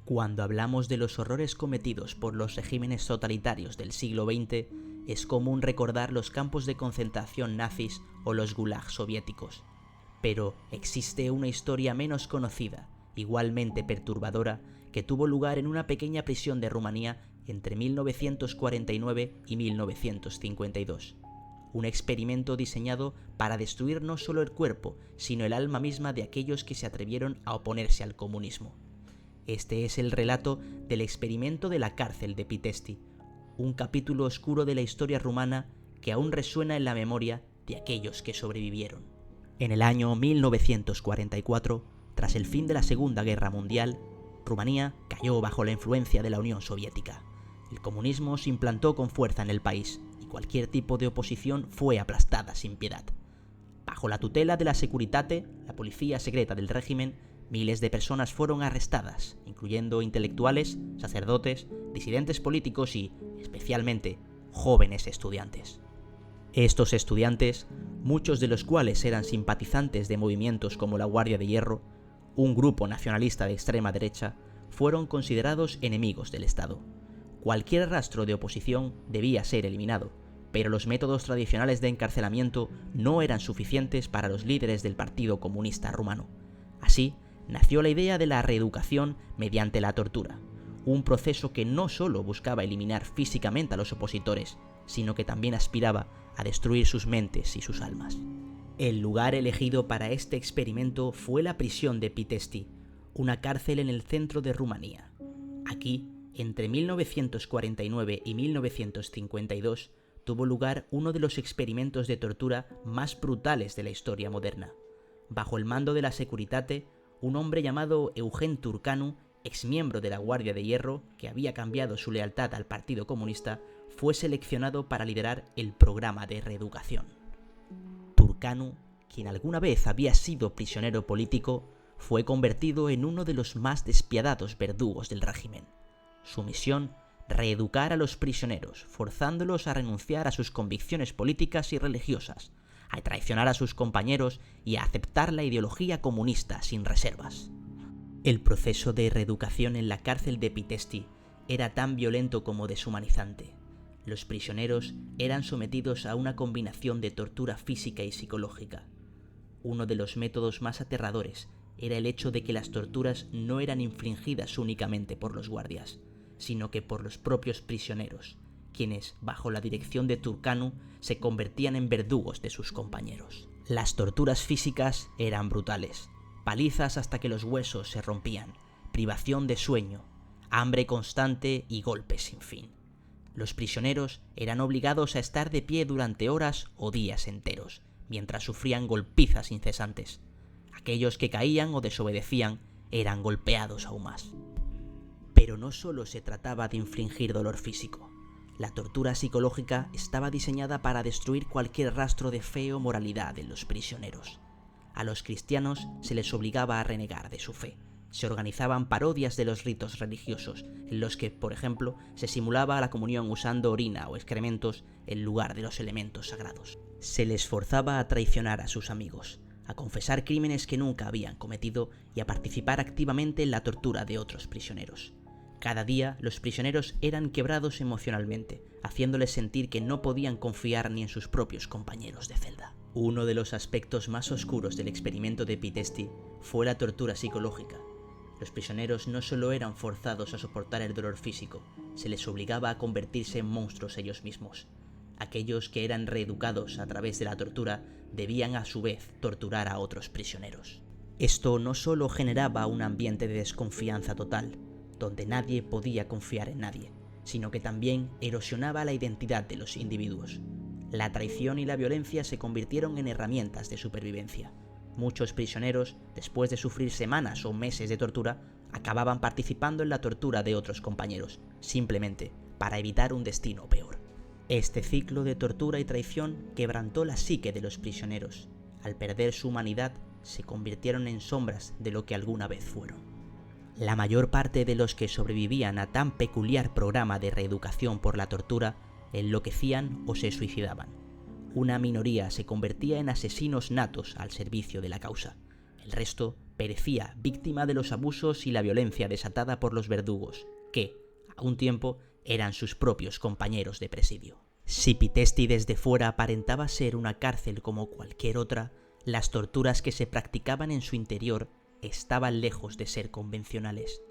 Cuando hablamos de los horrores cometidos por los regímenes totalitarios del siglo XX, es común recordar los campos de concentración nazis o los gulags soviéticos. Pero existe una historia menos conocida, igualmente perturbadora, que tuvo lugar en una pequeña prisión de Rumanía entre 1949 y 1952. Un experimento diseñado para destruir no solo el cuerpo, sino el alma misma de aquellos que se atrevieron a oponerse al comunismo. Este es el relato del experimento de la cárcel de Pitești, un capítulo oscuro de la historia rumana que aún resuena en la memoria de aquellos que sobrevivieron. En el año 1944, tras el fin de la Segunda Guerra Mundial, Rumanía cayó bajo la influencia de la Unión Soviética. El comunismo se implantó con fuerza en el país y cualquier tipo de oposición fue aplastada sin piedad. Bajo la tutela de la Securitate, la policía secreta del régimen, miles de personas fueron arrestadas, incluyendo intelectuales, sacerdotes, disidentes políticos y, especialmente, jóvenes estudiantes. Estos estudiantes, muchos de los cuales eran simpatizantes de movimientos como la Guardia de Hierro, un grupo nacionalista de extrema derecha, fueron considerados enemigos del Estado. Cualquier rastro de oposición debía ser eliminado, pero los métodos tradicionales de encarcelamiento no eran suficientes para los líderes del Partido Comunista Rumano. Así, nació la idea de la reeducación mediante la tortura, un proceso que no solo buscaba eliminar físicamente a los opositores, sino que también aspiraba a destruir sus mentes y sus almas. El lugar elegido para este experimento fue la prisión de Pitești, una cárcel en el centro de Rumanía. Aquí, entre 1949 y 1952, tuvo lugar uno de los experimentos de tortura más brutales de la historia moderna. Bajo el mando de la Securitate, un hombre llamado Eugen Turcanu, exmiembro de la Guardia de Hierro, que había cambiado su lealtad al Partido Comunista, fue seleccionado para liderar el programa de reeducación. Turcanu, quien alguna vez había sido prisionero político, fue convertido en uno de los más despiadados verdugos del régimen. Su misión, reeducar a los prisioneros, forzándolos a renunciar a sus convicciones políticas y religiosas, a traicionar a sus compañeros y a aceptar la ideología comunista sin reservas. El proceso de reeducación en la cárcel de Pitești era tan violento como deshumanizante. Los prisioneros eran sometidos a una combinación de tortura física y psicológica. Uno de los métodos más aterradores era el hecho de que las torturas no eran infligidas únicamente por los guardias, sino que por los propios prisioneros, quienes, bajo la dirección de Turcanu, se convertían en verdugos de sus compañeros. Las torturas físicas eran brutales, palizas hasta que los huesos se rompían, privación de sueño, hambre constante y golpes sin fin. Los prisioneros eran obligados a estar de pie durante horas o días enteros, mientras sufrían golpizas incesantes. Aquellos que caían o desobedecían eran golpeados aún más. Pero no solo se trataba de infligir dolor físico. La tortura psicológica estaba diseñada para destruir cualquier rastro de fe o moralidad en los prisioneros. A los cristianos se les obligaba a renegar de su fe. Se organizaban parodias de los ritos religiosos, en los que, por ejemplo, se simulaba la comunión usando orina o excrementos en lugar de los elementos sagrados. Se les forzaba a traicionar a sus amigos, a confesar crímenes que nunca habían cometido y a participar activamente en la tortura de otros prisioneros. Cada día los prisioneros eran quebrados emocionalmente, haciéndoles sentir que no podían confiar ni en sus propios compañeros de celda. Uno de los aspectos más oscuros del experimento de Pitești fue la tortura psicológica. Los prisioneros no solo eran forzados a soportar el dolor físico, se les obligaba a convertirse en monstruos ellos mismos. Aquellos que eran reeducados a través de la tortura debían a su vez torturar a otros prisioneros. Esto no solo generaba un ambiente de desconfianza total, donde nadie podía confiar en nadie, sino que también erosionaba la identidad de los individuos. La traición y la violencia se convirtieron en herramientas de supervivencia. Muchos prisioneros, después de sufrir semanas o meses de tortura, acababan participando en la tortura de otros compañeros, simplemente para evitar un destino peor. Este ciclo de tortura y traición quebrantó la psique de los prisioneros. Al perder su humanidad, se convirtieron en sombras de lo que alguna vez fueron. La mayor parte de los que sobrevivían a tan peculiar programa de reeducación por la tortura enloquecían o se suicidaban. Una minoría se convertía en asesinos natos al servicio de la causa. El resto perecía víctima de los abusos y la violencia desatada por los verdugos, que, a un tiempo, eran sus propios compañeros de presidio. Si Pitesti desde fuera aparentaba ser una cárcel como cualquier otra, las torturas que se practicaban en su interior estaban lejos de ser convencionales.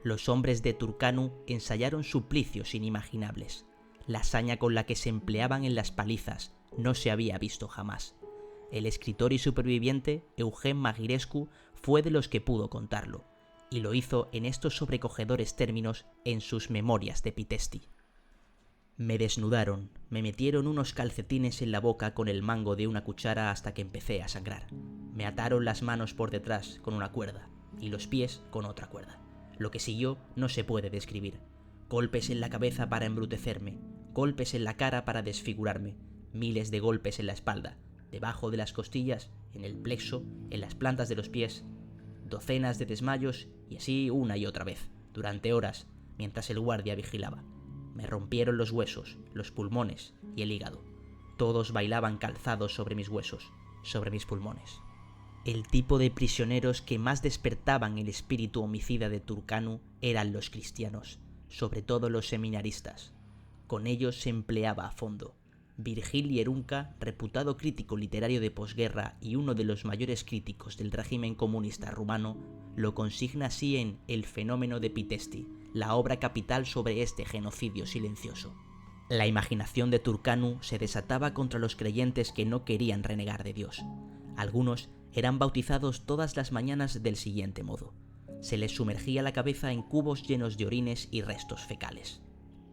Los hombres de Turkanu ensayaron suplicios inimaginables. La hazaña con la que se empleaban en las palizas no se había visto jamás. El escritor y superviviente Eugen Magirescu fue de los que pudo contarlo, y lo hizo en estos sobrecogedores términos en sus memorias de Pitesti. Me desnudaron, me metieron unos calcetines en la boca con el mango de una cuchara hasta que empecé a sangrar. Me ataron las manos por detrás con una cuerda y los pies con otra cuerda. Lo que siguió no se puede describir. Golpes en la cabeza para embrutecerme, golpes en la cara para desfigurarme, miles de golpes en la espalda, debajo de las costillas, en el plexo, en las plantas de los pies, docenas de desmayos y así una y otra vez, durante horas, mientras el guardia vigilaba. Me rompieron los huesos, los pulmones y el hígado. Todos bailaban calzados sobre mis huesos, sobre mis pulmones. El tipo de prisioneros que más despertaban el espíritu homicida de Turkanu eran los cristianos, sobre todo los seminaristas. Con ellos se empleaba a fondo. Virgil Yerunka, reputado crítico literario de posguerra y uno de los mayores críticos del régimen comunista rumano, lo consigna así en El fenómeno de Pitesti, la obra capital sobre este genocidio silencioso. La imaginación de Turkanu se desataba contra los creyentes que no querían renegar de Dios. Algunos eran bautizados todas las mañanas del siguiente modo. Se les sumergía la cabeza en cubos llenos de orines y restos fecales.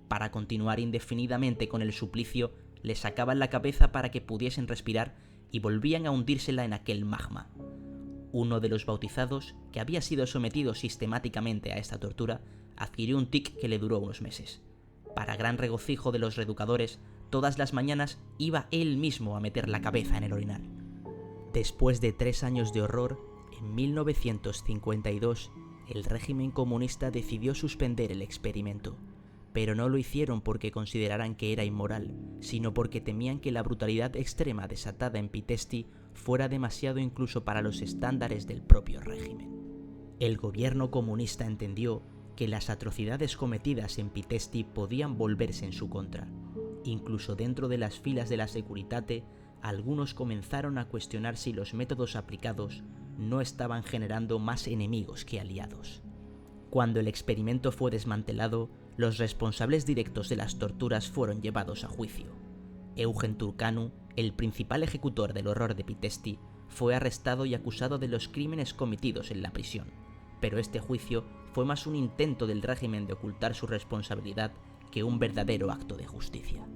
Para continuar indefinidamente con el suplicio, les sacaban la cabeza para que pudiesen respirar y volvían a hundírsela en aquel magma. Uno de los bautizados, que había sido sometido sistemáticamente a esta tortura, adquirió un tic que le duró unos meses. Para gran regocijo de los reeducadores, todas las mañanas iba él mismo a meter la cabeza en el orinal. Después de 3 años de horror, en 1952, el régimen comunista decidió suspender el experimento, pero no lo hicieron porque consideraran que era inmoral, sino porque temían que la brutalidad extrema desatada en Pitesti fuera demasiado incluso para los estándares del propio régimen. El gobierno comunista entendió que las atrocidades cometidas en Pitesti podían volverse en su contra. Incluso dentro de las filas de la Securitate, algunos comenzaron a cuestionar si los métodos aplicados no estaban generando más enemigos que aliados. Cuando el experimento fue desmantelado, los responsables directos de las torturas fueron llevados a juicio. Eugen Turkanu, el principal ejecutor del horror de Pitesti, fue arrestado y acusado de los crímenes cometidos en la prisión, pero este juicio fue más un intento del régimen de ocultar su responsabilidad que un verdadero acto de justicia.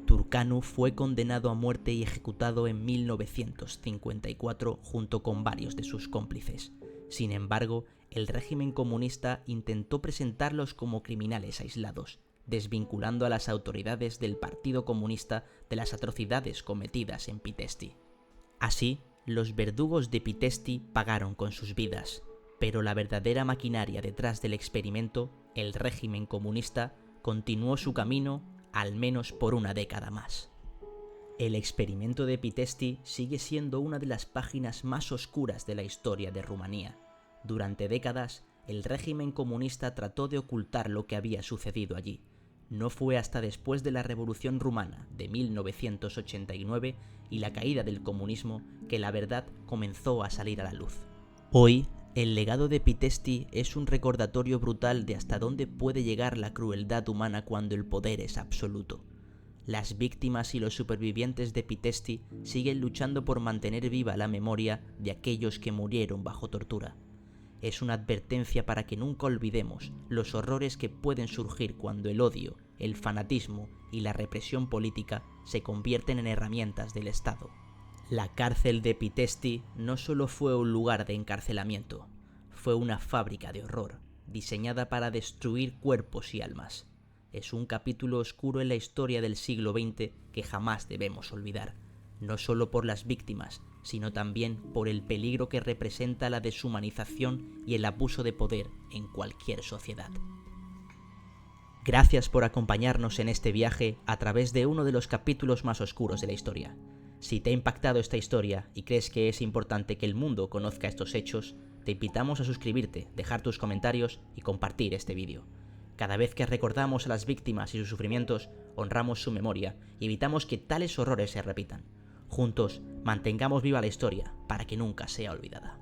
Turkanu fue condenado a muerte y ejecutado en 1954 junto con varios de sus cómplices. Sin embargo, el régimen comunista intentó presentarlos como criminales aislados, desvinculando a las autoridades del Partido Comunista de las atrocidades cometidas en Pitesti. Así, los verdugos de Pitesti pagaron con sus vidas, pero la verdadera maquinaria detrás del experimento, el régimen comunista, continuó su camino al menos por una década más. El experimento de Pitesti sigue siendo una de las páginas más oscuras de la historia de Rumanía. Durante décadas, el régimen comunista trató de ocultar lo que había sucedido allí. No fue hasta después de la Revolución Rumana de 1989 y la caída del comunismo que la verdad comenzó a salir a la luz. Hoy, el legado de Pitesti es un recordatorio brutal de hasta dónde puede llegar la crueldad humana cuando el poder es absoluto. Las víctimas y los supervivientes de Pitesti siguen luchando por mantener viva la memoria de aquellos que murieron bajo tortura. Es una advertencia para que nunca olvidemos los horrores que pueden surgir cuando el odio, el fanatismo y la represión política se convierten en herramientas del Estado. La cárcel de Pitesti no solo fue un lugar de encarcelamiento, fue una fábrica de horror, diseñada para destruir cuerpos y almas. Es un capítulo oscuro en la historia del siglo XX que jamás debemos olvidar, no solo por las víctimas, sino también por el peligro que representa la deshumanización y el abuso de poder en cualquier sociedad. Gracias por acompañarnos en este viaje a través de uno de los capítulos más oscuros de la historia. Si te ha impactado esta historia y crees que es importante que el mundo conozca estos hechos, te invitamos a suscribirte, dejar tus comentarios y compartir este vídeo. Cada vez que recordamos a las víctimas y sus sufrimientos, honramos su memoria y evitamos que tales horrores se repitan. Juntos, mantengamos viva la historia para que nunca sea olvidada.